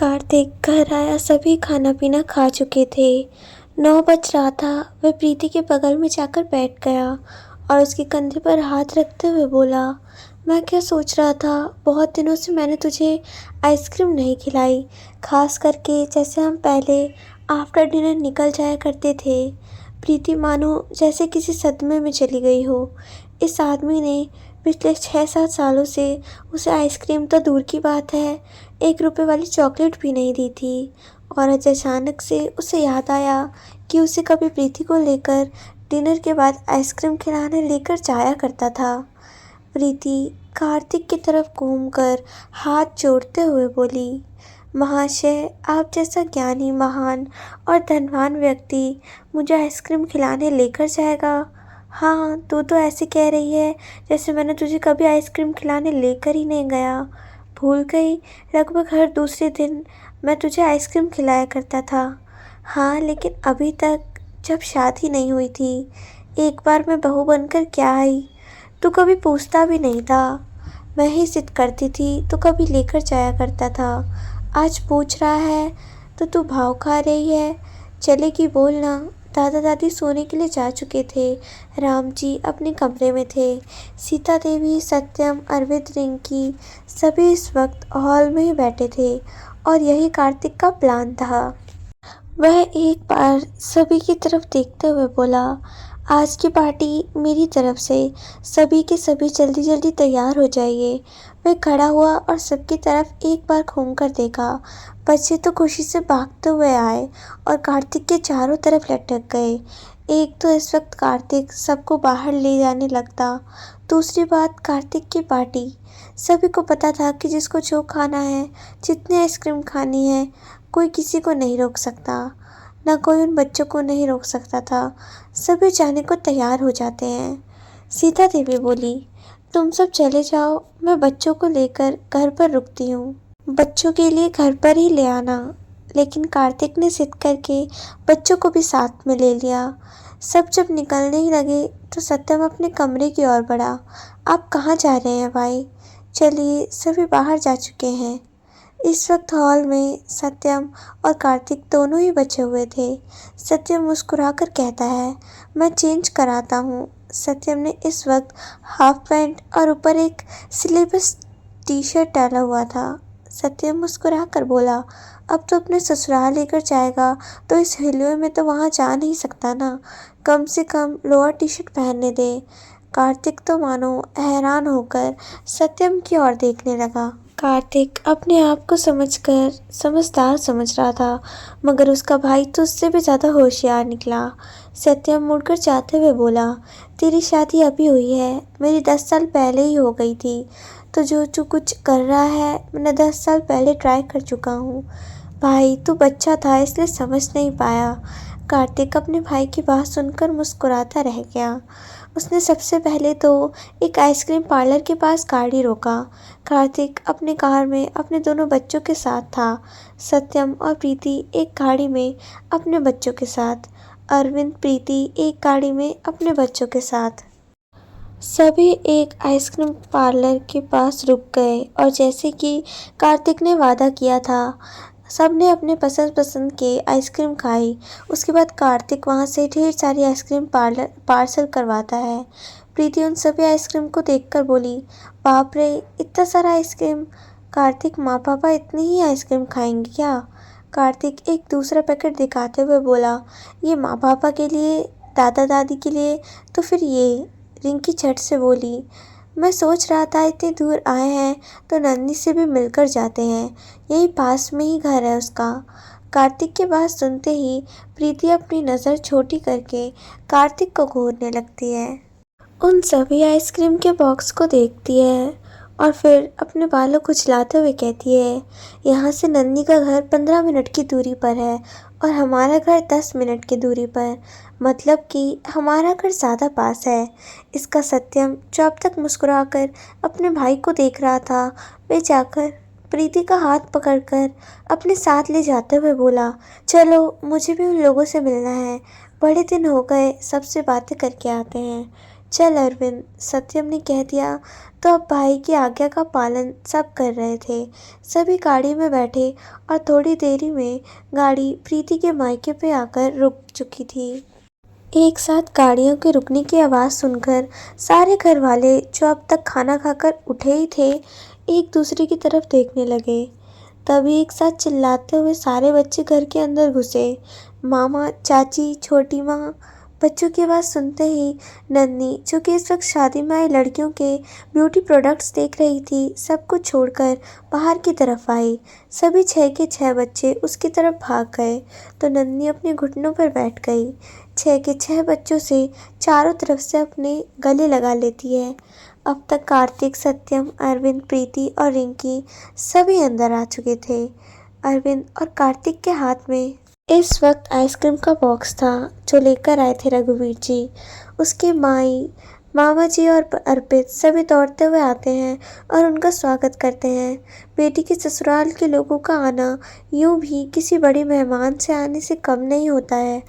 कार्तिक घर आया, सभी खाना पीना खा चुके थे। 9 बज रहा था। वह प्रीति के बगल में जाकर बैठ गया और उसके कंधे पर हाथ रखते हुए बोला, मैं क्या सोच रहा था, बहुत दिनों से मैंने तुझे आइसक्रीम नहीं खिलाई, खास करके जैसे हम पहले आफ्टर डिनर निकल जाया करते थे। प्रीति मानो जैसे किसी सदमे में चली गई हो। इस आदमी ने पिछले 6-7 सालों से उसे आइसक्रीम तो दूर की बात है, 1 रुपए वाली चॉकलेट भी नहीं दी थी। और आज अचानक से उसे याद आया कि उसे कभी प्रीति को लेकर डिनर के बाद आइसक्रीम खिलाने लेकर जाया करता था। प्रीति कार्तिक की तरफ घूमकर हाथ जोड़ते हुए बोली, महाशय, आप जैसा ज्ञानी, महान और धनवान व्यक्ति मुझे आइसक्रीम खिलाने लेकर जाएगा। हाँ, तू तो ऐसे कह रही है जैसे मैंने तुझे कभी आइसक्रीम खिलाने लेकर ही नहीं गया। भूल गई, लगभग हर दूसरे दिन मैं तुझे आइसक्रीम खिलाया करता था। हाँ, लेकिन अभी तक जब शादी नहीं हुई थी, एक बार मैं बहू बनकर क्या आई, तू कभी पूछता भी नहीं था। मैं ही जिद करती थी तो कभी लेकर जाया करता था। आज पूछ रहा है तो तू भाव खा रही है। चलेगी बोलना। दादा दादी सोने के लिए जा चुके थे। राम जी अपने कमरे में थे। सीता देवी, सत्यम, अरविंद, रिंकी सभी इस वक्त हॉल में ही बैठे थे और यही कार्तिक का प्लान था। वह एक बार सभी की तरफ देखते हुए बोला, आज की पार्टी मेरी तरफ से, सभी के सभी जल्दी जल्दी तैयार हो जाइए। वह खड़ा हुआ और सबकी तरफ एक बार घूम कर देखा। बच्चे तो खुशी से भागते हुए आए और कार्तिक के चारों तरफ लटक गए। एक तो इस वक्त कार्तिक सबको बाहर ले जाने लगता, दूसरी बात कार्तिक की पार्टी। सभी को पता था कि जिसको जो खाना है, जितनी आइसक्रीम खानी है, कोई किसी को नहीं रोक सकता, ना कोई उन बच्चों को नहीं रोक सकता था। सभी जाने को तैयार हो जाते हैं। सीता देवी बोली, तुम सब चले जाओ, मैं बच्चों को लेकर घर पर रुकती हूँ। बच्चों के लिए घर पर ही ले आना। लेकिन कार्तिक ने जिद करके बच्चों को भी साथ में ले लिया। सब जब निकलने ही लगे तो सत्यम अपने कमरे की ओर बढ़ा। आप कहाँ जा रहे हैं भाई? चलिए, सभी बाहर जा चुके हैं। इस वक्त हॉल में सत्यम और कार्तिक दोनों ही बचे हुए थे। सत्यम मुस्कुराकर कहता है, मैं चेंज कराता हूँ। सत्यम ने इस वक्त हाफ पैंट और ऊपर एक स्लीवलेस टी शर्ट डाला हुआ था। सत्यम मुस्कुराकर बोला, अब तो अपने ससुराल लेकर जाएगा तो इस हिलियों में तो वहाँ जा नहीं सकता ना, कम से कम लोअर टी शर्ट पहनने दे। कार्तिक तो मानो हैरान होकर सत्यम की ओर देखने लगा। कार्तिक अपने आप को समझकर समझदार समझ रहा था, मगर उसका भाई तो उससे भी ज़्यादा होशियार निकला। सत्यम मुड़कर जाते हुए बोला, तेरी शादी अभी हुई है, मेरी 10 साल पहले ही हो गई थी। तो जो कुछ कर रहा है मैंने 10 साल पहले ट्राई कर चुका हूँ। भाई, तू बच्चा था इसलिए समझ नहीं पाया। कार्तिक अपने भाई की बात सुनकर मुस्कुराता रह गया। उसने सबसे पहले तो एक आइसक्रीम पार्लर के पास गाड़ी रोका। कार्तिक अपने कार में अपने दोनों बच्चों के साथ था। सत्यम और प्रीति एक गाड़ी में अपने बच्चों के साथ, अरविंद, प्रीति एक गाड़ी में अपने बच्चों के साथ। सभी एक आइसक्रीम पार्लर के पास रुक गए और जैसे कि कार्तिक ने वादा किया था, सबने अपने पसंद पसंद के आइसक्रीम खाई। उसके बाद कार्तिक वहाँ से ढेर सारी आइसक्रीम पार्सल करवाता है। प्रीति उन सभी आइसक्रीम को देखकर बोली, बाप रे, इतना सारा आइसक्रीम। कार्तिक, माँ पापा इतनी ही आइसक्रीम खाएंगे क्या? कार्तिक एक दूसरा पैकेट दिखाते हुए बोला, ये माँ पापा के लिए, दादा दादी के लिए, तो फिर ये। रिंकी झट से बोली, मैं सोच रहा था इतनी दूर आए हैं तो नंदी से भी मिलकर जाते हैं, यही पास में ही घर है उसका। कार्तिक की बात सुनते ही प्रीति अपनी नज़र छोटी करके कार्तिक को घूरने लगती है। उन सभी आइसक्रीम के बॉक्स को देखती है और फिर अपने बालों को चलाते हुए कहती है, यहाँ से नंदी का घर 15 मिनट की दूरी पर है और हमारा घर 10 मिनट की दूरी पर, मतलब कि हमारा घर ज़्यादा पास है। इसका सत्यम, जो अब तक मुस्कुराकर अपने भाई को देख रहा था, वे जाकर प्रीति का हाथ पकड़कर अपने साथ ले जाते हुए बोला, चलो, मुझे भी उन लोगों से मिलना है, बड़े दिन हो गए, सबसे बातें करके आते हैं। चल अरविंद, सत्यम ने कह दिया तो अब भाई की आज्ञा का पालन सब कर रहे थे। सभी गाड़ी में बैठे और थोड़ी देरी में गाड़ी प्रीति के मायके पे आकर रुक चुकी थी। एक साथ गाड़ियों के रुकने की आवाज़ सुनकर सारे घर वाले जो अब तक खाना खाकर उठे ही थे एक दूसरे की तरफ देखने लगे। तभी एक साथ चिल्लाते हुए सारे बच्चे घर के अंदर घुसे। मामा, चाची, छोटी माँ। बच्चों की आवाज़ सुनते ही नन्ही, जो कि इस वक्त शादी में आई लड़कियों के ब्यूटी प्रोडक्ट्स देख रही थी, सब कुछ छोड़कर बाहर की तरफ आई। सभी 6 के 6 बच्चे उसकी तरफ भाग गए तो नन्ही अपने घुटनों पर बैठ गई। 6 के 6 बच्चों से चारों तरफ से अपने गले लगा लेती है। अब तक कार्तिक, सत्यम, अरविंद, प्रीति और रिंकी सभी अंदर आ चुके थे। अरविंद और कार्तिक के हाथ में इस वक्त आइसक्रीम का बॉक्स था जो लेकर आए थे रघुवीर जी। उसके माई, मामा जी और अर्पित सभी दौड़ते हुए आते हैं और उनका स्वागत करते हैं। बेटी के ससुराल के लोगों का आना यूं भी किसी बड़ी मेहमान से आने से कम नहीं होता है।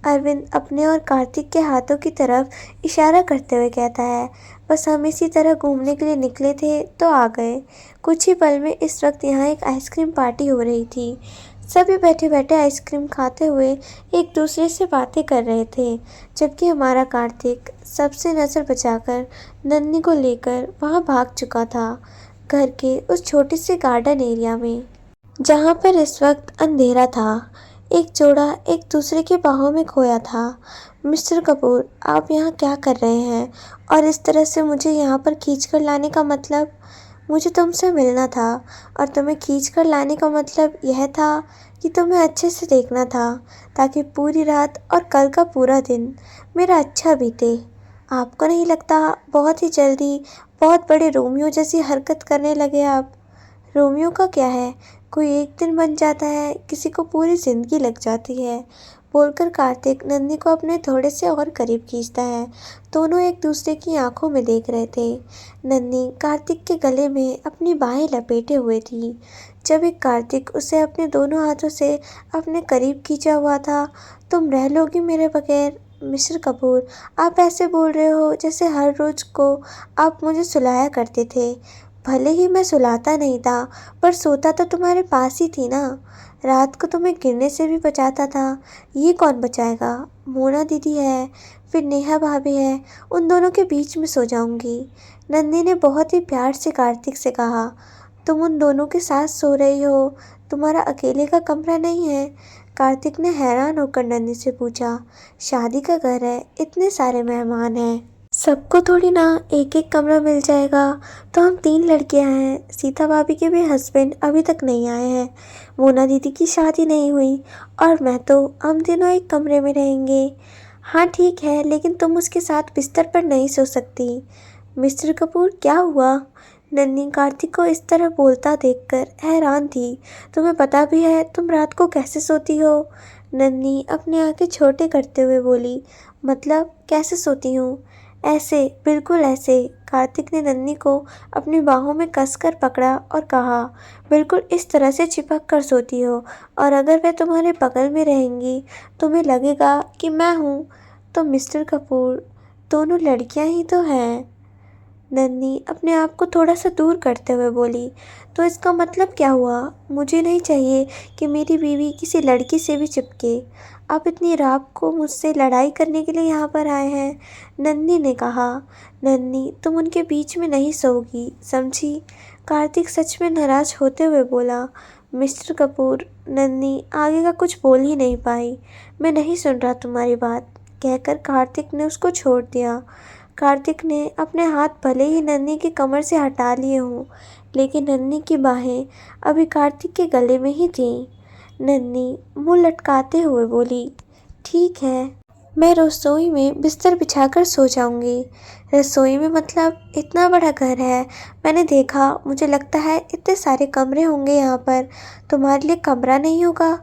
अरविंद अपने और कार्तिक के हाथों की तरफ इशारा करते हुए कहता है, बस हम इसी तरह घूमने के लिए निकले थे तो आ गए। कुछ ही पल में इस वक्त यहाँ एक आइसक्रीम पार्टी हो रही थी। सभी बैठे बैठे आइसक्रीम खाते हुए एक दूसरे से बातें कर रहे थे, जबकि हमारा कार्तिक सबसे नज़र बचाकर नन्ही को लेकर वहाँ भाग चुका था, घर के उस छोटे से गार्डन एरिया में जहाँ पर इस वक्त अंधेरा था। एक जोड़ा एक दूसरे की बाहों में खोया था। मिस्टर कपूर, आप यहाँ क्या कर रहे हैं और इस तरह से मुझे यहाँ पर खींच कर लाने का मतलब? मुझे तुमसे मिलना था और तुम्हें खींच कर लाने का मतलब यह था कि तुम्हें अच्छे से देखना था ताकि पूरी रात और कल का पूरा दिन मेरा अच्छा बीते। आपको नहीं लगता बहुत ही जल्दी बहुत बड़े रोमियो जैसी हरकत करने लगे आप? रोमियो का क्या है, कोई एक दिन बन जाता है, किसी को पूरी जिंदगी लग जाती है, बोलकर कार्तिक नन्ही को अपने थोड़े से और करीब खींचता है। दोनों एक दूसरे की आंखों में देख रहे थे। नन्ही कार्तिक के गले में अपनी बाहें लपेटे हुए थी। जब एक कार्तिक उसे अपने दोनों हाथों से अपने करीब खींचा हुआ था। तुम रह लोगी मेरे बगैर? मिस्टर कपूर, आप ऐसे बोल रहे हो जैसे हर रोज को आप मुझे सुलाया करते थे। भले ही मैं सुलाता नहीं था, पर सोता तो तुम्हारे पास ही थी ना। रात को तुम्हें गिरने से भी बचाता था। ये कौन बचाएगा? मोना दीदी है, फिर नेहा भाभी है, उन दोनों के बीच में सो जाऊंगी। नंदी ने बहुत ही प्यार से कार्तिक से कहा। तुम उन दोनों के साथ सो रही हो, तुम्हारा अकेले का कमरा नहीं है? कार्तिक ने हैरान होकर नंदी से पूछा। शादी का घर है, इतने सारे मेहमान हैं, सबको थोड़ी ना एक एक कमरा मिल जाएगा। तो हम 3 लड़कियां हैं, सीता भाभी के भी हस्बैंड अभी तक नहीं आए हैं, मोना दीदी की शादी नहीं हुई और मैं तो हम तीनों एक कमरे में रहेंगे। हाँ ठीक है, लेकिन तुम उसके साथ बिस्तर पर नहीं सो सकती। मिस्टर कपूर, क्या हुआ? नन्ही कार्तिक को इस तरह बोलता देखकर हैरान थी। तुम्हें पता भी है तुम रात को कैसे सोती हो? नन्ही अपने आंखें छोटे करते हुए बोली। मतलब कैसे सोती हूँ? ऐसे, बिल्कुल ऐसे। कार्तिक ने नन्ही को अपनी बाहों में कसकर पकड़ा और कहा, बिल्कुल इस तरह से चिपक कर सोती हो, और अगर वह तुम्हारे बगल में रहेंगी तुम्हें लगेगा कि मैं हूँ। तो मिस्टर कपूर, दोनों लड़कियाँ ही तो हैं। नन्ही अपने आप को थोड़ा सा दूर करते हुए बोली। तो इसका मतलब क्या हुआ? मुझे नहीं चाहिए कि मेरी बीवी किसी लड़की से भी चिपके। आप इतनी रात को मुझसे लड़ाई करने के लिए यहाँ पर आए हैं? नन्ही ने कहा। नन्ही, तुम उनके बीच में नहीं सोओगी, समझी? कार्तिक सच में नाराज होते हुए बोला। मिस्टर कपूर, नन्ही आगे का कुछ बोल ही नहीं पाई। मैं नहीं सुन रहा तुम्हारी बात, कहकर कार्तिक ने उसको छोड़ दिया। कार्तिक ने अपने हाथ भले ही नन्ही की कमर से हटा लिए हों, लेकिन नन्ही की बाहें अभी कार्तिक के गले में ही थीं। नन्ही मुंह लटकाते हुए बोली, ठीक है, मैं रसोई में बिस्तर बिछाकर सो जाऊंगी। रसोई में मतलब? इतना बड़ा घर है, मैंने देखा, मुझे लगता है इतने सारे कमरे होंगे यहाँ पर, तुम्हारे लिए कमरा नहीं होगा?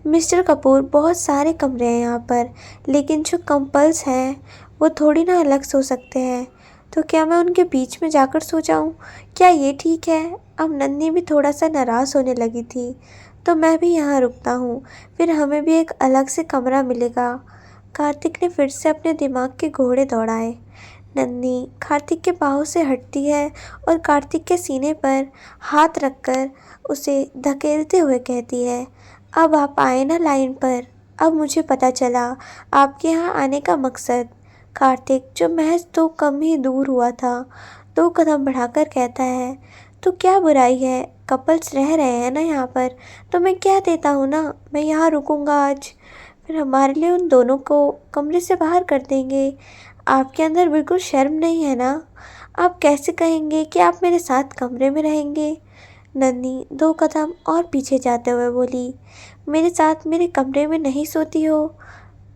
मिस्टर कपूर, बहुत सारे कमरे हैं यहाँ पर, लेकिन जो कपल्स हैं वो थोड़ी ना अलग सो सकते हैं। तो क्या मैं उनके बीच में जाकर सो जाऊं? क्या ये ठीक है? अब नन्ही भी थोड़ा सा नाराज़ होने लगी थी। तो मैं भी यहाँ रुकता हूँ, फिर हमें भी एक अलग से कमरा मिलेगा। कार्तिक ने फिर से अपने दिमाग के घोड़े दौड़ाए। नन्ही कार्तिक के बाहों से हटती है और कार्तिक के सीने पर हाथ रखकर उसे धकेलते हुए कहती है, अब आप आए ना लाइन पर। अब मुझे पता चला आपके यहाँ आने का मकसद। कार्तिक जो महज 2 कदम ही दूर हुआ था, 2 कदम बढ़ाकर कहता है, तो क्या बुराई है, कपल्स रह रहे हैं ना यहाँ पर, तो मैं क्या देता हूँ ना, मैं यहाँ रुकूंगा आज, फिर हमारे लिए उन दोनों को कमरे से बाहर कर देंगे। आपके अंदर बिल्कुल शर्म नहीं है ना? आप कैसे कहेंगे कि आप मेरे साथ कमरे में रहेंगे? नन्ही 2 कदम और पीछे जाते हुए बोली, मेरे साथ मेरे कमरे में नहीं सोती हो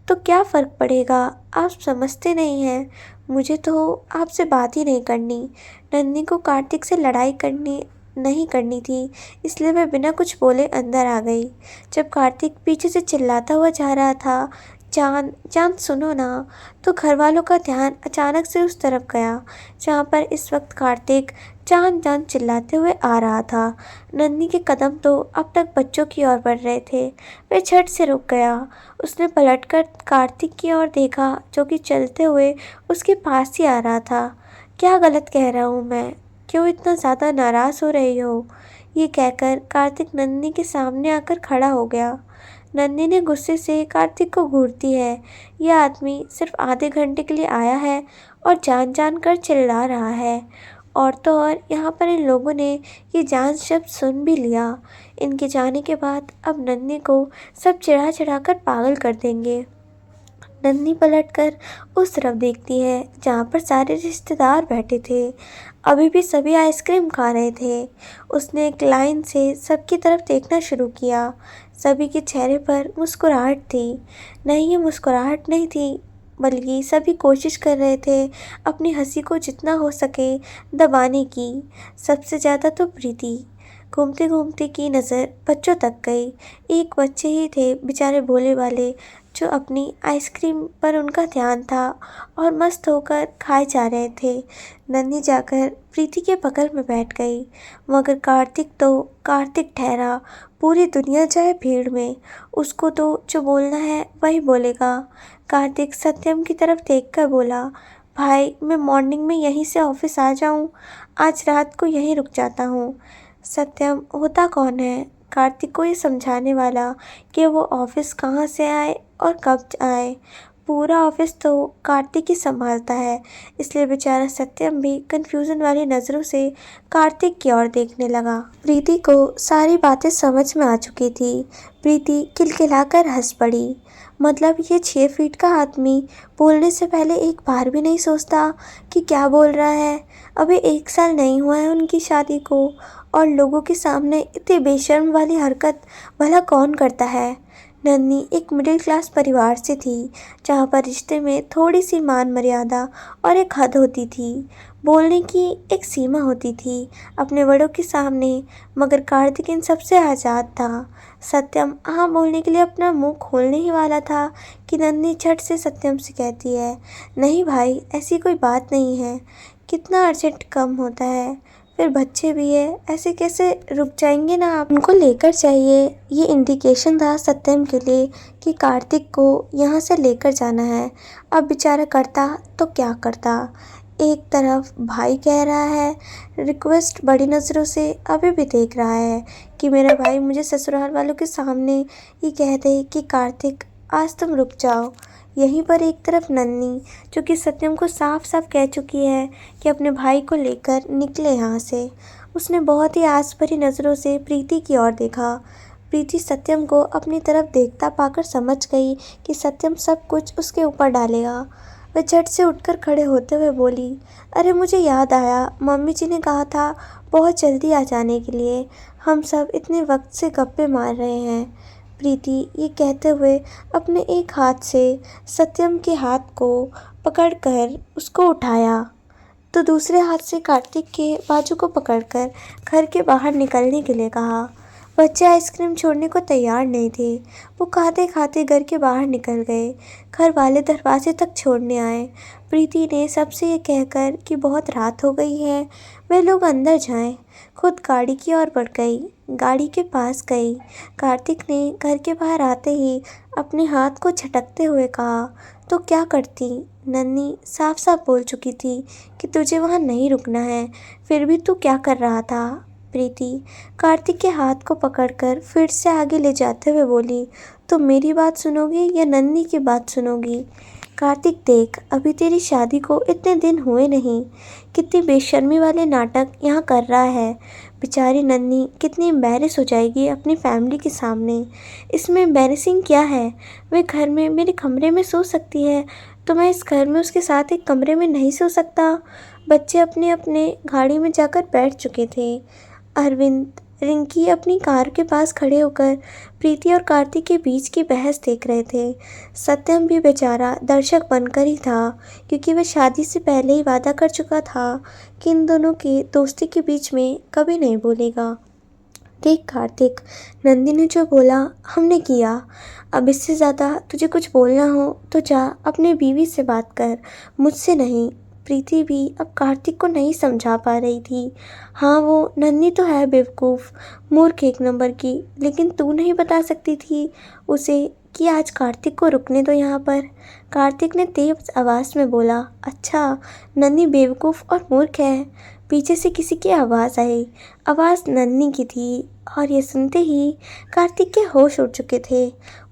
तो क्या फ़र्क पड़ेगा? आप समझते नहीं हैं, मुझे तो आपसे बात ही नहीं करनी। नन्ही को कार्तिक से लड़ाई करनी नहीं करनी थी, इसलिए वह बिना कुछ बोले अंदर आ गई। जब कार्तिक पीछे से चिल्लाता हुआ जा रहा था, चाँद चाँद सुनो ना, तो घर वालों का ध्यान अचानक से उस तरफ गया जहाँ पर इस वक्त कार्तिक चाँद चाँद चिल्लाते हुए आ रहा था। नन्ही के कदम तो अब तक बच्चों की ओर बढ़ रहे थे। वह झट से रुक गया। उसने पलटकर कार्तिक की ओर देखा जो कि चलते हुए उसके पास ही आ रहा था। क्या गलत कह रहा हूँ मैं? क्यों इतना ज़्यादा नाराज़ हो रही हो? ये कहकर कार्तिक नन्ही के सामने आकर खड़ा हो गया। नन्ही ने गुस्से से कार्तिक को घूरती है। यह आदमी सिर्फ आधे घंटे के लिए आया है और जान जान कर चिल्ला रहा है। और तो और यहाँ पर इन लोगों ने ये जान शब्द सुन भी लिया। इनके जाने के बाद अब नन्ही को सब चिढ़ा चिढ़ा कर पागल कर देंगे। नन्ही पलटकर उस तरफ देखती है जहाँ पर सारे रिश्तेदार बैठे थे। अभी भी सभी आइसक्रीम खा रहे थे। उसने एक लाइन से सबकी तरफ देखना शुरू किया। सभी के चेहरे पर मुस्कुराहट थी। नहीं, ये मुस्कुराहट नहीं थी, बल्कि सभी कोशिश कर रहे थे अपनी हंसी को जितना हो सके दबाने की। सबसे ज़्यादा तो प्रीति। घूमते घूमते की नज़र बच्चों तक गई। एक बच्चे ही थे बेचारे भोले वाले, जो अपनी आइसक्रीम पर उनका ध्यान था और मस्त होकर खाए जा रहे थे। नन्ही जाकर प्रीति के बगल में बैठ गई, मगर कार्तिक तो कार्तिक ठहरा। पूरी दुनिया जाए भीड़ में, उसको तो जो बोलना है वही बोलेगा। कार्तिक सत्यम की तरफ देखकर बोला, भाई मैं मॉर्निंग में यहीं से ऑफिस आ जाऊं? आज रात को यहीं रुक जाता हूँ। सत्यम होता कौन है कार्तिक को ये समझाने वाला कि वो ऑफिस कहाँ से आए और कब आए? पूरा ऑफिस तो कार्तिक ही संभालता है, इसलिए बेचारा सत्यम भी कंफ्यूजन वाली नज़रों से कार्तिक की ओर देखने लगा। प्रीति को सारी बातें समझ में आ चुकी थी। प्रीति किलकिलाकर हंस पड़ी। मतलब ये 6 फीट का आदमी बोलने से पहले एक बार भी नहीं सोचता कि क्या बोल रहा है। अभी 1 साल नहीं हुआ है उनकी शादी को, और लोगों के सामने इतनी बेशर्म वाली हरकत भला कौन करता है? नन्ही एक मिडिल क्लास परिवार से थी, जहाँ पर रिश्ते में थोड़ी सी मान मर्यादा और एक हद होती थी। बोलने की एक सीमा होती थी अपने बड़ों के सामने, मगर कार्तिक इन सबसे आज़ाद था। सत्यम हाँ बोलने के लिए अपना मुंह खोलने ही वाला था कि नन्ही झट से सत्यम से कहती है, नहीं भाई ऐसी कोई बात नहीं है, कितना अर्जेंट कम होता है, फिर बच्चे भी है, ऐसे कैसे रुक जाएंगे ना आप? उनको लेकर चाहिए। ये इंडिकेशन था सत्यम के लिए कि कार्तिक को यहाँ से लेकर जाना है। अब बेचारा करता तो क्या करता। एक तरफ भाई कह रहा है, रिक्वेस्ट बड़ी नज़रों से अभी भी देख रहा है कि मेरा भाई मुझे ससुराल वालों के सामने ये कह दे कि कार्तिक आज तुम रुक जाओ। यहीं पर एक तरफ नन्ही, जो कि सत्यम को साफ साफ कह चुकी है कि अपने भाई को लेकर निकले यहाँ से। उसने बहुत ही आस भरी नज़रों से प्रीति की ओर देखा। प्रीति सत्यम को अपनी तरफ देखता पाकर समझ गई कि सत्यम सब कुछ उसके ऊपर डालेगा। वह झट से उठकर खड़े होते हुए बोली, अरे मुझे याद आया, मम्मी जी ने कहा था बहुत जल्दी आ जाने के लिए, हम सब इतने वक्त से गप्पे मार रहे हैं। प्रीति ये कहते हुए अपने एक हाथ से सत्यम के हाथ को पकड़कर उसको उठाया, तो दूसरे हाथ से कार्तिक के बाजू को पकड़कर घर के बाहर निकलने के लिए कहा। बच्चे आइसक्रीम छोड़ने को तैयार नहीं थे। वो खाते खाते घर के बाहर निकल गए। घर वाले दरवाजे तक छोड़ने आए। प्रीति ने सबसे ये कहकर कि बहुत रात हो गई है, वे लोग अंदर जाएं, खुद गाड़ी की ओर बढ़ गई। गाड़ी के पास गई। कार्तिक ने घर के बाहर आते ही अपने हाथ को झटकते हुए कहा, तो क्या करती? नन्ही साफ साफ बोल चुकी थी कि तुझे वहाँ नहीं रुकना है, फिर भी तू क्या कर रहा था? प्रीति कार्तिक के हाथ को पकड़कर फिर से आगे ले जाते हुए बोली, तो मेरी बात सुनोगी या नन्ही की बात सुनोगी? कार्तिक देख, अभी तेरी शादी को इतने दिन हुए नहीं, कितनी बेशर्मी वाले नाटक यहाँ कर रहा है। बेचारी नन्ही कितनी एम्बैरेस हो जाएगी अपनी फैमिली के सामने। इसमें एम्बैरेसिंग क्या है? वह घर में मेरे कमरे में सो सकती है, तो मैं इस घर में उसके साथ एक कमरे में नहीं सो सकता? बच्चे अपने अपने गाड़ी में जाकर बैठ चुके थे। अरविंद, रिंकी अपनी कार के पास खड़े होकर प्रीति और कार्तिक के बीच की बहस देख रहे थे। सत्यम भी बेचारा दर्शक बनकर ही था, क्योंकि वह शादी से पहले ही वादा कर चुका था कि इन दोनों की दोस्ती के बीच में कभी नहीं बोलेगा। देख कार्तिक, नंदी ने जो बोला हमने किया। अब इससे ज़्यादा तुझे कुछ बोलना हो तो जा अपनी बीवी से बात कर, मुझसे नहीं। प्रीति भी अब कार्तिक को नहीं समझा पा रही थी। हाँ, वो नन्ही तो है बेवकूफ़, मूर्ख एक नंबर की, लेकिन तू नहीं बता सकती थी उसे कि आज कार्तिक को रुकने दो यहाँ पर? कार्तिक ने तेज आवाज़ में बोला, अच्छा, नन्ही बेवकूफ़ और मूर्ख है? पीछे से किसी की आवाज़ आई। आवाज़ नन्ही की थी और ये सुनते ही कार्तिक के होश उड़ चुके थे।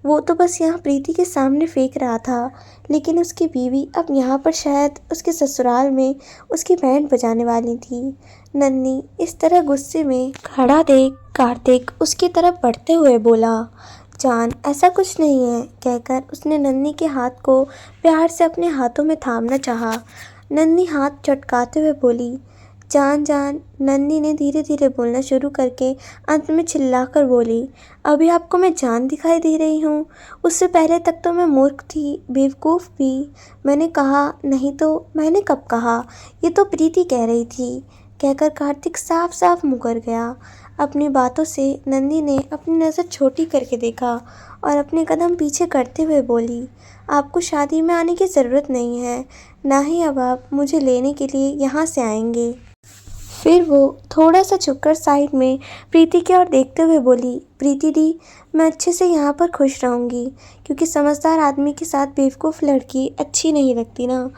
वो तो बस यहाँ प्रीति के सामने फेंक रहा था, लेकिन उसकी बीवी अब यहाँ पर शायद उसके ससुराल में उसकी बैंड बजाने वाली थी। नन्ही इस तरह गुस्से में खड़ा देख कार्तिक उसकी तरफ बढ़ते हुए बोला, जान ऐसा कुछ नहीं है, कहकर उसने नन्ही के हाथ को प्यार से अपने हाथों में थामना चाहा। नन्ही हाथ चटकाते हुए बोली, जान जान। नन्ही ने धीरे धीरे बोलना शुरू करके अंत में चिल्लाकर बोली, अभी आपको मैं जान दिखाई दे रही हूँ? उससे पहले तक तो मैं मूर्ख थी, बेवकूफ़ भी। मैंने कहा नहीं तो मैंने कब कहा? ये तो प्रीति कह रही थी, कहकर कार्तिक साफ साफ मुकर गया। अपनी बातों से नंदी ने अपनी नज़र छोटी करके देखा और अपने कदम पीछे करते हुए बोली, आपको शादी में आने की ज़रूरत नहीं है, ना ही अब आप मुझे लेने के लिए यहाँ से आएंगे। फिर वो थोड़ा सा झुककर साइड में प्रीति की ओर देखते हुए बोली, प्रीति दी, मैं अच्छे से यहाँ पर खुश रहूँगी, क्योंकि समझदार आदमी के साथ बेवकूफ़ लड़की अच्छी नहीं लगती ना।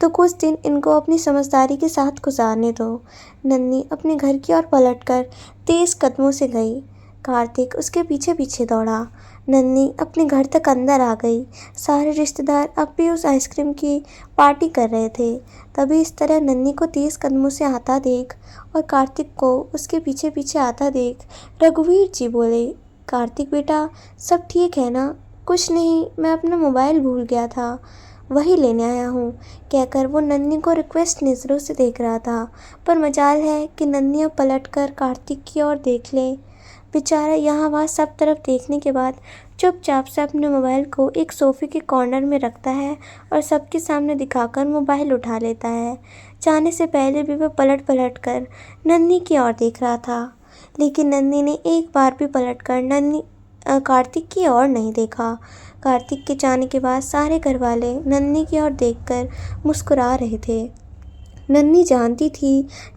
तो कुछ दिन इनको अपनी समझदारी के साथ गुजारने दो। नन्ही अपने घर की ओर पलटकर तेज़ कदमों से गई। कार्तिक उसके पीछे पीछे दौड़ा। नन्ही अपने घर तक अंदर आ गई। सारे रिश्तेदार अब भी उस आइसक्रीम की पार्टी कर रहे थे। तभी इस तरह नन्ही को तेज़ कदमों से आता देख और कार्तिक को उसके पीछे पीछे आता देख रघुवीर जी बोले, कार्तिक बेटा, सब ठीक है ना? कुछ नहीं, मैं अपना मोबाइल भूल गया था, वही लेने आया हूँ, कहकर वो नन्ही को रिक्वेस्ट नज़रों से देख रहा था। पर मजाल है कि नन्ही अब पलटकर कार्तिक की ओर देख ले। बेचारा यहाँ वहाँ सब तरफ देखने के बाद चुपचाप से अपने मोबाइल को एक सोफ़े के कॉर्नर में रखता है और सबके सामने दिखाकर मोबाइल उठा लेता है। जाने से पहले भी वह पलट पलट कर नन्ही की ओर देख रहा था, लेकिन नन्ही ने एक बार भी पलटकर कार्तिक की ओर नहीं देखा। कार्तिक के जाने के बाद सारे घरवाले नन्ही की ओर देखकर मुस्कुरा रहे थे। नन्ही जानती थी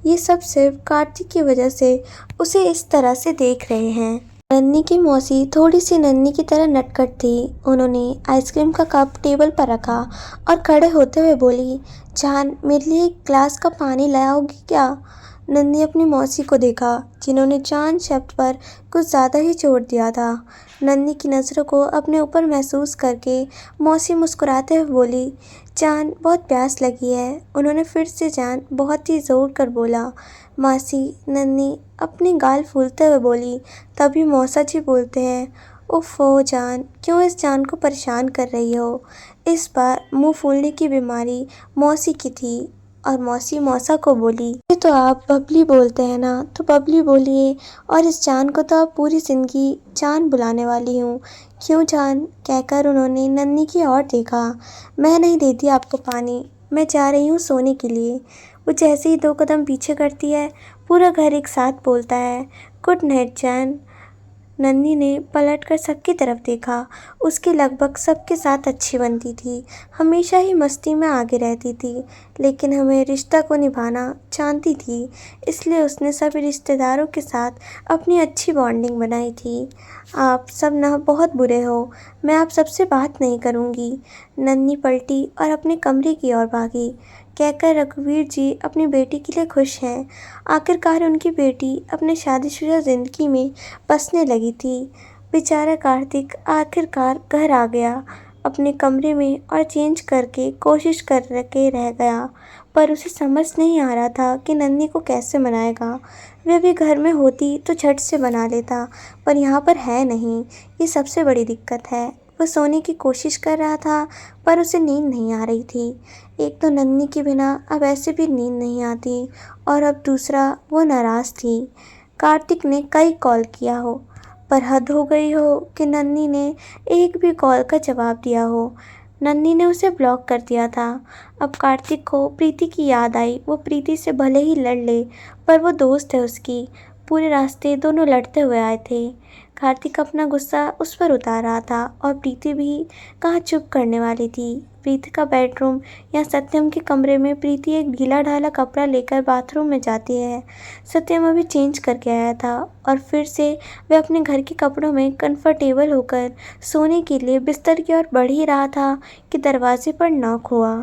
ये सब सिर्फ कार्तिक की वजह से उसे इस तरह से देख रहे हैं। नन्ही की मौसी थोड़ी सी नन्ही की तरह नटखट थी। उन्होंने आइसक्रीम का कप टेबल पर रखा और खड़े होते हुए बोली, जान, मेरे लिए एक ग्लास का पानी लाओगी क्या? नन्ही अपनी मौसी को देखा, जिन्होंने जान शब्द पर कुछ ज़्यादा ही जोर दिया था। नन्ही की नज़रों को अपने ऊपर महसूस करके मौसी मुस्कुराते हुए बोली, जान, बहुत प्यास लगी है। उन्होंने फिर से जान बहुत ही ज़ोर कर बोला। मासी, नन्ही अपनी गाल फूलते हुए बोली। तभी मौसा जी बोलते हैं, उफ़ो जान, क्यों इस जान को परेशान कर रही हो? इस बार मुंह फूलने की बीमारी मौसी की थी और मौसी मौसा को बोली, ये तो आप बबली बोलते हैं ना, तो बबली बोलिए, और इस जान को तो आप पूरी ज़िंदगी जान बुलाने वाली हूँ। क्यों जान? कहकर उन्होंने नन्ही की ओर देखा। मैं नहीं देती आपको पानी, मैं जा रही हूँ सोने के लिए। वो जैसे ही 2 कदम पीछे करती है, पूरा घर एक साथ बोलता है, गुड नाइट जान। नन्ही ने पलटकर सबकी तरफ देखा। उसकी लगभग सबके साथ अच्छी बनती थी, हमेशा ही मस्ती में आगे रहती थी, लेकिन हमें रिश्ता को निभाना जानती थी, इसलिए उसने सभी रिश्तेदारों के साथ अपनी अच्छी बॉन्डिंग बनाई थी। आप सब ना बहुत बुरे हो, मैं आप सबसे बात नहीं करूँगी। नन्ही पलटी और अपने कमरे की ओर भागी, कहकर रघुवीर जी अपनी बेटी के लिए खुश हैं। आखिरकार उनकी बेटी अपने शादीशुदा ज़िंदगी में बसने लगी थी। बेचारा कार्तिक आखिरकार घर आ गया अपने कमरे में और चेंज करके कोशिश करके रह गया, पर उसे समझ नहीं आ रहा था कि नन्ही को कैसे मनाएगा। वह भी घर में होती तो झट से बना लेता, पर यहाँ पर है नहीं, ये सबसे बड़ी दिक्कत है। वह सोने की कोशिश कर रहा था, पर उसे नींद नहीं आ रही थी। एक तो नन्ही के बिना अब ऐसे भी नींद नहीं आती, और अब दूसरा वो नाराज़ थी। कार्तिक ने कई कॉल किया हो, पर हद हो गई हो कि नन्ही ने एक भी कॉल का जवाब दिया हो। नन्ही ने उसे ब्लॉक कर दिया था। अब कार्तिक को प्रीति की याद आई। वो प्रीति से भले ही लड़ ले, पर वो दोस्त है उसकी। पूरे रास्ते दोनों लड़ते हुए आए थे। कार्तिक अपना गुस्सा उस पर उतार रहा था, और प्रीति भी कहाँ चुप करने वाली थी। प्रीति का बेडरूम या सत्यम के कमरे में प्रीति एक ढीला ढाला कपड़ा लेकर बाथरूम में जाती है। सत्यम अभी चेंज करके आया था, और फिर से वह अपने घर के कपड़ों में कंफर्टेबल होकर सोने के लिए बिस्तर की ओर बढ़ ही रहा था कि दरवाजे पर नॉक हुआ।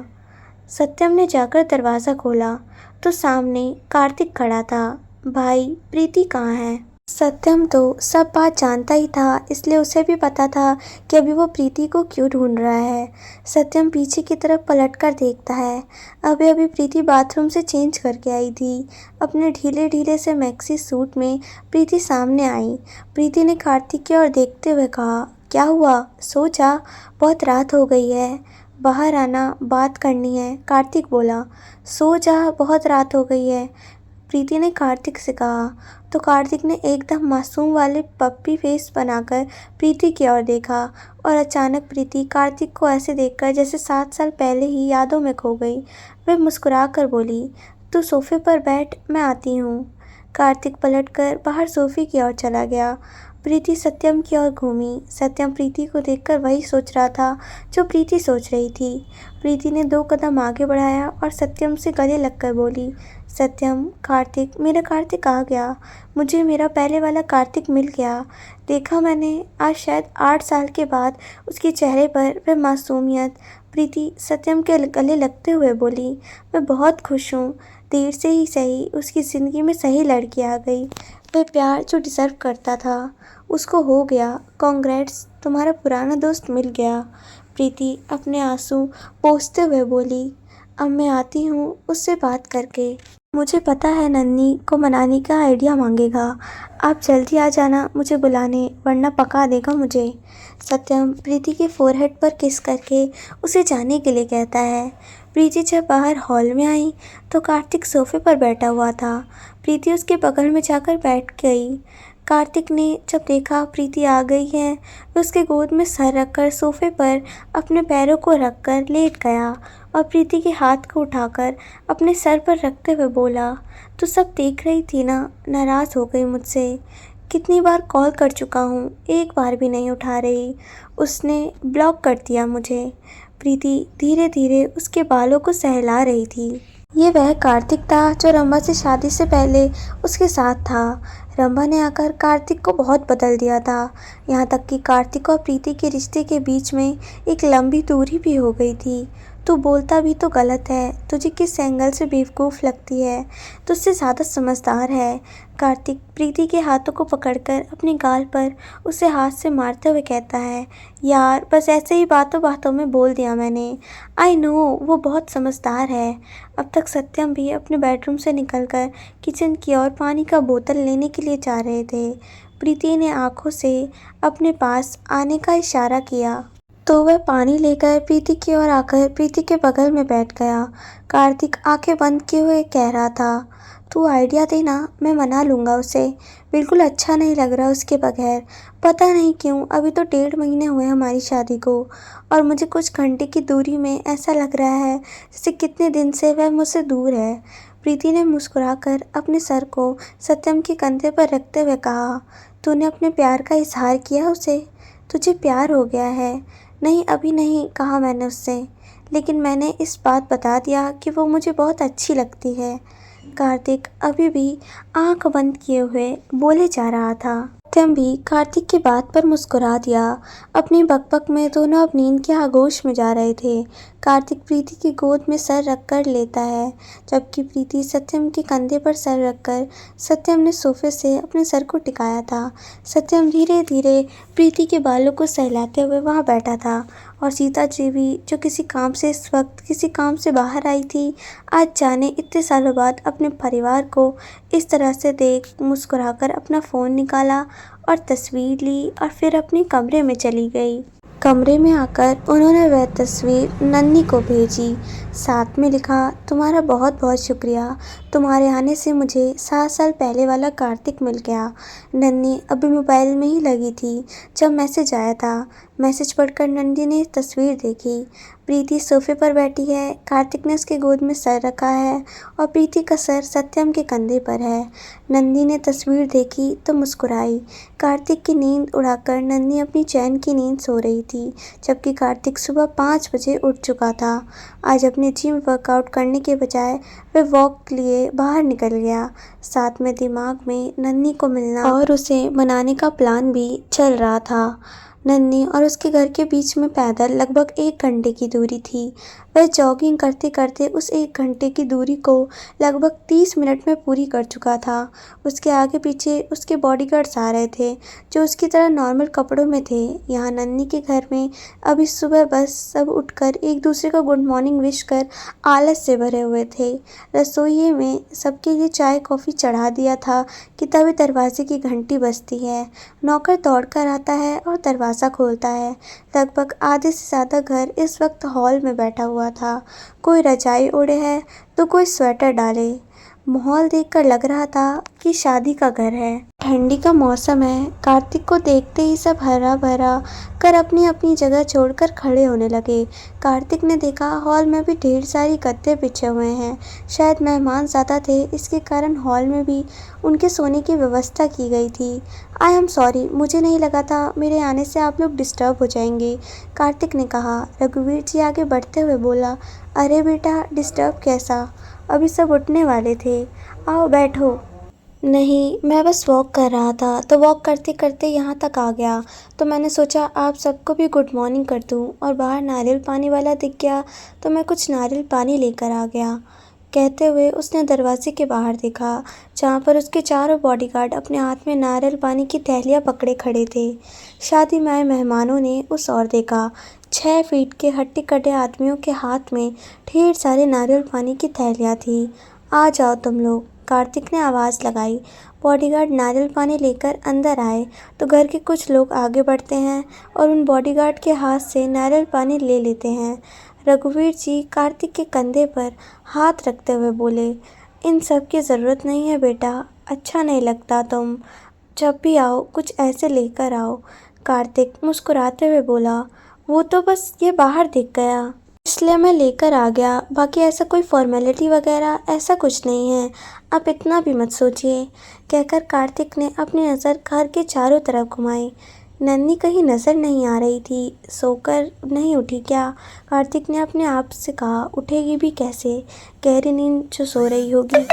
सत्यम ने जाकर दरवाज़ा खोला तो सामने कार्तिक खड़ा था। भाई, प्रीति कहाँ है? सत्यम तो सब बात जानता ही था, इसलिए उसे भी पता था कि अभी वो प्रीति को क्यों ढूंढ रहा है। सत्यम पीछे की तरफ पलटकर देखता है। अभी अभी प्रीति बाथरूम से चेंज करके आई थी। अपने ढीले ढीले से मैक्सी सूट में प्रीति सामने आई। प्रीति ने कार्तिक की ओर देखते हुए कहा, क्या हुआ? सो जा, बहुत रात हो गई है, बाहर आना, बात करनी है। कार्तिक बोला। सो जा, बहुत रात हो गई है, प्रीति ने कार्तिक से कहा। तो कार्तिक ने एकदम मासूम वाले पप्पी फेस बनाकर प्रीति की ओर देखा, और अचानक प्रीति कार्तिक को ऐसे देखकर जैसे 7 साल पहले ही यादों में खो गई। वह मुस्कुरा कर बोली, तू सोफे पर बैठ, मैं आती हूँ। कार्तिक पलटकर बाहर सोफे की ओर चला गया। प्रीति सत्यम की ओर घूमी। सत्यम प्रीति को देखकर वही सोच रहा था जो प्रीति सोच रही थी। प्रीति ने 2 कदम आगे बढ़ाया और सत्यम से गले लगकर बोली, सत्यम, कार्तिक, मेरा कार्तिक आ गया। मुझे मेरा पहले वाला कार्तिक मिल गया। देखा मैंने आज शायद 8 साल के बाद उसके चेहरे पर वह मासूमियत। प्रीति सत्यम के गले लगते हुए बोली, मैं बहुत खुश हूँ। देर से ही सही उसकी ज़िंदगी में सही लड़की आ गई। वह प्यार जो डिज़र्व करता था उसको हो गया। कॉन्ग्रेट्स, तुम्हारा पुराना दोस्त मिल गया। प्रीति अपने आंसू पोंछते हुए बोली, अब मैं आती हूँ उससे बात करके। मुझे पता है नन्ही को मनाने का आइडिया मांगेगा। आप जल्दी आ जाना मुझे बुलाने, वरना पका देगा मुझे। सत्यम प्रीति के फोरहेड पर किस करके उसे जाने के लिए कहता है। प्रीति जब बाहर हॉल में आई तो कार्तिक सोफे पर बैठा हुआ था। प्रीति उसके बगल में जाकर बैठ गई। कार्तिक ने जब देखा प्रीति आ गई है, वह उसके गोद में सर रखकर सोफे पर अपने पैरों को रखकर लेट गया, और प्रीति के हाथ को उठाकर अपने सर पर रखते हुए बोला, तू सब देख रही थी ना? नाराज़ हो गई मुझसे? कितनी बार कॉल कर चुका हूँ, एक बार भी नहीं उठा रही। उसने ब्लॉक कर दिया मुझे। प्रीति धीरे धीरे उसके बालों को सहला रही थी। ये वह कार्तिक था जो रंभा से शादी से पहले उसके साथ था। रंभा ने आकर कार्तिक को बहुत बदल दिया था, यहाँ तक कि कार्तिक और प्रीति के रिश्ते के बीच में एक लंबी दूरी भी हो गई थी। तू बोलता भी तो गलत है, तुझे किस एंगल से बेवकूफ़ लगती है, तुझसे ज़्यादा समझदार है। कार्तिक प्रीति के हाथों को पकड़कर अपने गाल पर उसे हाथ से मारते हुए कहता है, यार बस ऐसे ही बातों बातों में बोल दिया मैंने। आई नो वो बहुत समझदार है। अब तक सत्यम भी अपने बेडरूम से निकलकर किचन की ओर पानी का बोतल लेने के लिए जा रहे थे। प्रीति ने आंखों से अपने पास आने का इशारा किया तो वह पानी लेकर प्रीति की ओर आकर प्रीति के बगल में बैठ गया। कार्तिक आंखें बंद किए हुए कह रहा था, तू आइडिया देना, मैं मना लूँगा उसे। बिल्कुल अच्छा नहीं लग रहा उसके बगैर। पता नहीं क्यों अभी तो 1.5 महीने हुए हमारी शादी को, और मुझे कुछ घंटे की दूरी में ऐसा लग रहा है जैसे कितने दिन से वह मुझसे दूर है। प्रीति ने मुस्कुराकर अपने सर को सत्यम के कंधे पर रखते हुए कहा, तूने अपने प्यार का इज़हार किया उसे? तुझे प्यार हो गया है? नहीं, अभी नहीं कहा मैंने उससे, लेकिन मैंने इस बात बता दिया कि वो मुझे बहुत अच्छी लगती है। कार्तिक अभी भी आंख बंद किए हुए बोले जा रहा था। सत्यम भी कार्तिक की बात पर मुस्कुरा दिया। अपनी बकबक में दोनों अब नींद के आगोश में जा रहे थे। कार्तिक प्रीति की गोद में सर रखकर लेता है, जबकि प्रीति सत्यम के कंधे पर सर रखकर सत्यम ने सोफे से अपने सर को टिकाया था। सत्यम धीरे धीरे प्रीति के बालों को सहलाते हुए वहाँ बैठा था और सीता जी भी, जो किसी काम से इस वक्त किसी काम से बाहर आई थी, आज जाने इतने सालों बाद अपने परिवार को इस तरह से देख मुस्कुराकर अपना फ़ोन निकाला और तस्वीर ली और फिर अपने कमरे में चली गई। कमरे में आकर उन्होंने वह तस्वीर नन्ही को भेजी। साथ में लिखा, तुम्हारा बहुत बहुत शुक्रिया, तुम्हारे आने से मुझे 7 साल पहले वाला कार्तिक मिल गया। नन्ही अभी मोबाइल में ही लगी थी जब मैसेज आया था। मैसेज पढ़कर नन्ही ने तस्वीर देखी। प्रीति सोफे पर बैठी है, कार्तिक ने उसके गोद में सर रखा है और प्रीति का सर सत्यम के कंधे पर है। नन्ही ने तस्वीर देखी तो मुस्कुराई। कार्तिक की नींद उड़ाकर नन्ही अपनी चैन की नींद सो रही थी, जबकि कार्तिक सुबह 5 बजे उठ चुका था। आज अपने जिम वर्कआउट करने के बजाय वह वॉक के लिए बाहर निकल गया। साथ में दिमाग में नन्ही को मिलना और उसे मनाने का प्लान भी चल रहा था। नन्ही और उसके घर के बीच में पैदल लगभग 1 घंटे की दूरी थी। वह जॉगिंग करते करते उस 1 घंटे की दूरी को लगभग 30 मिनट में पूरी कर चुका था। उसके आगे पीछे उसके बॉडीगार्ड्स आ रहे थे, जो उसकी तरह नॉर्मल कपड़ों में थे। यहाँ नन्ही के घर में अभी सुबह बस सब उठकर एक दूसरे को गुड मॉर्निंग विश कर आलस से भरे हुए थे। रसोई में सबके लिए चाय कॉफ़ी चढ़ा दिया था कि तभी दरवाजे की घंटी बजती है। नौकर दौड़कर आता है और दरवाज़ा खोलता है। लगभग आधे से ज़्यादा घर इस वक्त हॉल में बैठा हुआ था। कोई रजाई ओढ़े है तो कोई स्वेटर डाले। माहौल देखकर लग रहा था कि शादी का घर है। ठंडी का मौसम है। कार्तिक को देखते ही सब हरा भरा कर अपनी अपनी जगह छोड़कर खड़े होने लगे। कार्तिक ने देखा हॉल में भी ढेर सारी गद्दे बिछे हुए हैं। शायद मेहमान ज़्यादा थे, इसके कारण हॉल में भी उनके सोने की व्यवस्था की गई थी। आई एम सॉरी, मुझे नहीं लगा था मेरे आने से आप लोग डिस्टर्ब हो जाएंगे, कार्तिक ने कहा। रघुवीर जी आगे बढ़ते हुए बोला, अरे बेटा, डिस्टर्ब कैसा, अभी सब उठने वाले थे, आओ बैठो। नहीं, मैं बस वॉक कर रहा था, तो वॉक करते करते यहाँ तक आ गया, तो मैंने सोचा आप सबको भी गुड मॉर्निंग कर दूँ, और बाहर नारियल पानी वाला दिख गया तो मैं कुछ नारियल पानी लेकर आ गया। कहते हुए उसने दरवाजे के बाहर देखा, जहाँ पर उसके चारों बॉडीगार्ड अपने हाथ में नारियल पानी की थैलियाँ पकड़े खड़े थे। शादी में आए मेहमानों ने उस ओर देखा। 6 फीट के हट्टे-कट्टे आदमियों के हाथ में ढेर सारे नारियल पानी की थैलियाँ थी। आ जाओ तुम लोग, कार्तिक ने आवाज़ लगाई। बॉडीगार्ड नारियल पानी लेकर अंदर आए तो घर के कुछ लोग आगे बढ़ते हैं और उन बॉडीगार्ड के हाथ से नारियल पानी ले लेते हैं। रघुवीर जी कार्तिक के कंधे पर हाथ रखते हुए बोले, इन सब की ज़रूरत नहीं है बेटा, अच्छा नहीं लगता, तुम जब भी आओ कुछ ऐसे लेकर आओ। कार्तिक मुस्कुराते हुए बोला, वो तो बस ये बाहर दिख गया, इसलिए मैं लेकर आ गया, बाकी ऐसा कोई फॉर्मेलिटी वगैरह ऐसा कुछ नहीं है, आप इतना भी मत सोचिए। कहकर कार्तिक ने अपनी नज़र घर के चारों तरफ घुमाई। नन्ही कहीं नज़र नहीं आ रही थी। सोकर नहीं उठी क्या? कार्तिक ने अपने आप से कहा। उठेगी भी कैसे, गहरी नींद जो सो रही होगी।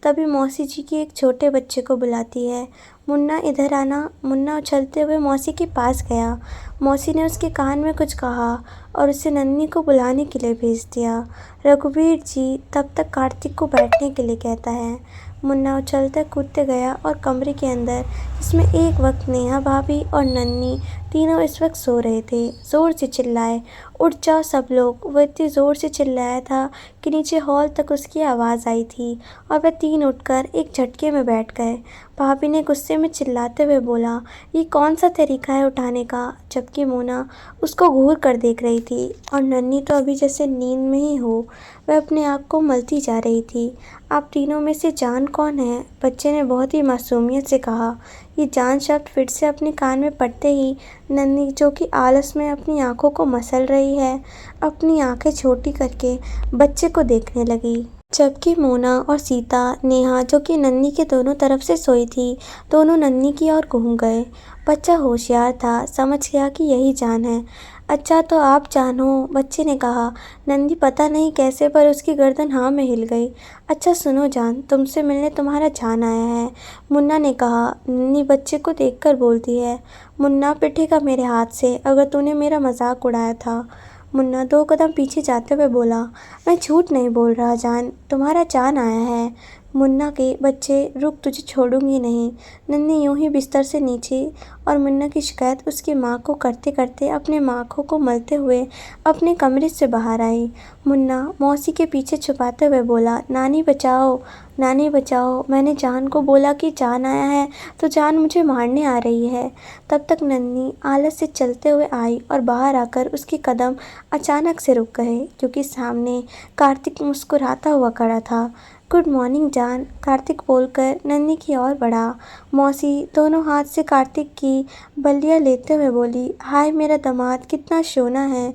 तभी मौसी जी की एक छोटे बच्चे को बुलाती है, मुन्ना इधर आना। मुन्ना उछलते हुए मौसी के पास गया। मौसी ने उसके कान में कुछ कहा और उसे नन्ही को बुलाने के लिए भेज दिया। रघुवीर जी तब तक कार्तिक को बैठने के लिए कहता है। मुन्ना उछलते कूदते गया और कमरे के अंदर, जिसमें एक वक्त नेहा भाभी और नन्ही तीनों इस वक्त सो रहे थे, ज़ोर से चिल्लाए, उठ जाओ सब लोग। वह इतनी ज़ोर से चिल्लाया था कि नीचे हॉल तक उसकी आवाज़ आई थी और वह तीन उठकर एक झटके में बैठ गए। भाभी ने गुस्से में चिल्लाते हुए बोला, ये कौन सा तरीका है उठाने का, जबकि मोना उसको घूर कर देख रही थी और नन्ही तो अभी जैसे नींद में ही हो। वह अपने आप को मलती जा रही थी। आप तीनों में से जान कौन है? बच्चे ने बहुत ही मासूमियत से कहा। ये जान शब्द फिर से अपने कान में पड़ते ही नन्ही, जो कि आलस में अपनी आंखों को मसल रही है, अपनी आंखें छोटी करके बच्चे को देखने लगी। जबकि मोना और सीता, नेहा जो कि नन्ही के दोनों तरफ से सोई थी, दोनों नन्ही की ओर घूम गए। बच्चा होशियार था, समझ गया कि यही जान है। अच्छा तो आप जान हो, बच्चे ने कहा। नन्ही पता नहीं कैसे पर उसकी गर्दन हाँ में हिल गई। अच्छा सुनो जान, तुमसे मिलने तुम्हारा जान आया है, मुन्ना ने कहा। नन्ही बच्चे को देखकर बोलती है, मुन्ना पिटेगा मेरे हाथ से अगर तूने मेरा मजाक उड़ाया था। मुन्ना 2 कदम पीछे जाते हुए बोला, मैं झूठ नहीं बोल रहा जान, तुम्हारा जान आया है। मुन्ना के बच्चे रुक, तुझे छोड़ूंगी नहीं। नन्ही यूं ही बिस्तर से नीचे और मुन्ना की शिकायत उसकी माँ को करते करते अपने आँखों को मलते हुए अपने कमरे से बाहर आई। मुन्ना मौसी के पीछे छुपाते हुए बोला, नानी बचाओ, नानी बचाओ। मैंने जान को बोला कि जान आया है तो जान मुझे मारने आ रही है। तब तक नन्ही आलस से चलते हुए आई और बाहर आकर उसके कदम अचानक से रुक गए क्योंकि सामने कार्तिक मुस्कुराता हुआ खड़ा था। गुड मॉर्निंग जान, कार्तिक बोलकर नन्ही की ओर बढ़ा। मौसी दोनों हाथ से कार्तिक की बल्लियां लेते हुए बोली, हाय मेरा दामाद कितना शोना है।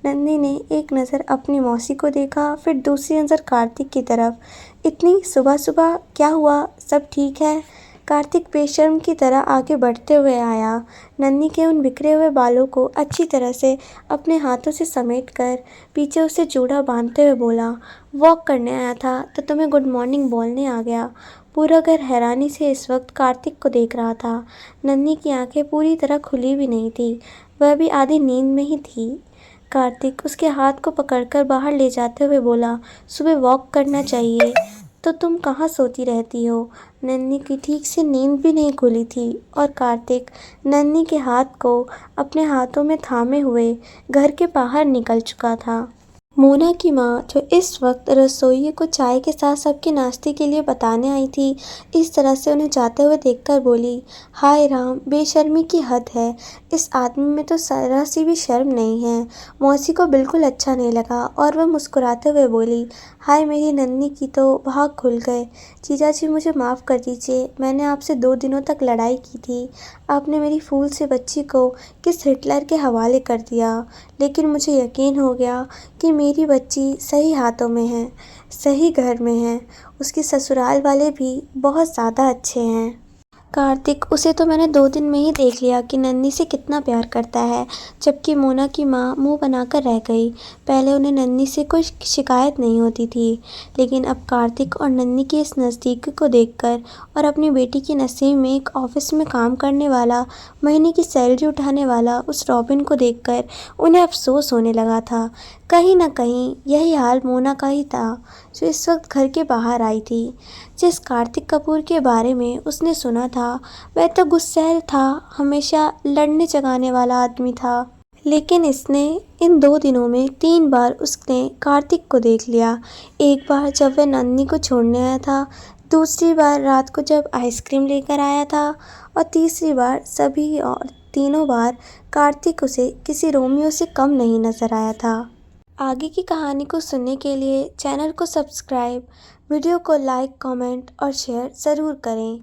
नन्ही ने एक नज़र अपनी मौसी को देखा, फिर दूसरी नज़र कार्तिक की तरफ। इतनी सुबह सुबह क्या हुआ, सब ठीक है? कार्तिक बेशर्म की तरह आगे बढ़ते हुए आया। नन्ही के उन बिखरे हुए बालों को अच्छी तरह से अपने हाथों से समेटकर पीछे उसे जूड़ा बांधते हुए बोला, वॉक करने आया था तो तुम्हें गुड मॉर्निंग बोलने आ गया। पूरा घर हैरानी से इस वक्त कार्तिक को देख रहा था। नन्ही की आंखें पूरी तरह खुली भी नहीं थी, वह भी आधी नींद में ही थी। कार्तिक उसके हाथ को पकड़कर बाहर ले जाते हुए बोला, सुबह वॉक करना चाहिए। तो तुम कहाँ सोती रहती हो? नन्ही की ठीक से नींद भी नहीं खुली थी और कार्तिक नन्ही के हाथ को अपने हाथों में थामे हुए घर के बाहर निकल चुका था। मोना की माँ जो इस वक्त रसोइये को चाय के साथ सबके नाश्ते के लिए बताने आई थी, इस तरह से उन्हें जाते हुए देखकर बोली, हाय राम, बेशर्मी की हद है, इस आदमी में तो जरा सी भी शर्म नहीं है। मौसी को बिल्कुल अच्छा नहीं लगा और वह मुस्कुराते हुए बोली, हाय मेरी नन्ही की तो भाग खुल गए। जीजा जी मुझे माफ़ कर दीजिए, मैंने आपसे 2 दिनों तक लड़ाई की थी। आपने मेरी फूल से बच्ची को किस हिटलर के हवाले कर दिया, लेकिन मुझे यकीन हो गया कि मेरी बच्ची सही हाथों में है, सही घर में है। उसके ससुराल वाले भी बहुत ज़्यादा अच्छे हैं। कार्तिक, उसे तो मैंने 2 दिन में ही देख लिया कि नन्ही से कितना प्यार करता है। जबकि मोना की माँ मुंह बनाकर रह गई। पहले उन्हें नन्ही से कोई शिकायत नहीं होती थी, लेकिन अब कार्तिक और नन्ही की इस नज़दीकी को देखकर और अपनी बेटी की नसीब में एक ऑफिस में काम करने वाला, महीने की सैलरी उठाने वाला उस रॉबिन को देखकर उन्हें अफसोस होने लगा था। कहीं ना कहीं यही हाल मोना का ही था, जो इस वक्त घर के बाहर आई थी। जिस कार्तिक कपूर के बारे में उसने सुना था, वह तो गुस्सैल था, हमेशा लड़ने जगाने वाला आदमी था। लेकिन इसने इन 2 दिनों में 3 बार उसने कार्तिक को देख लिया। एक बार जब वह नन्ही को छोड़ने आया था, दूसरी बार रात को जब आइसक्रीम लेकर आया था और तीसरी बार सभी, और तीनों बार कार्तिक उसे किसी रोमियो से कम नहीं नजर आया था। आगे की कहानी को सुनने के लिए चैनल को सब्सक्राइब, वीडियो को लाइक, कमेंट और शेयर ज़रूर करें।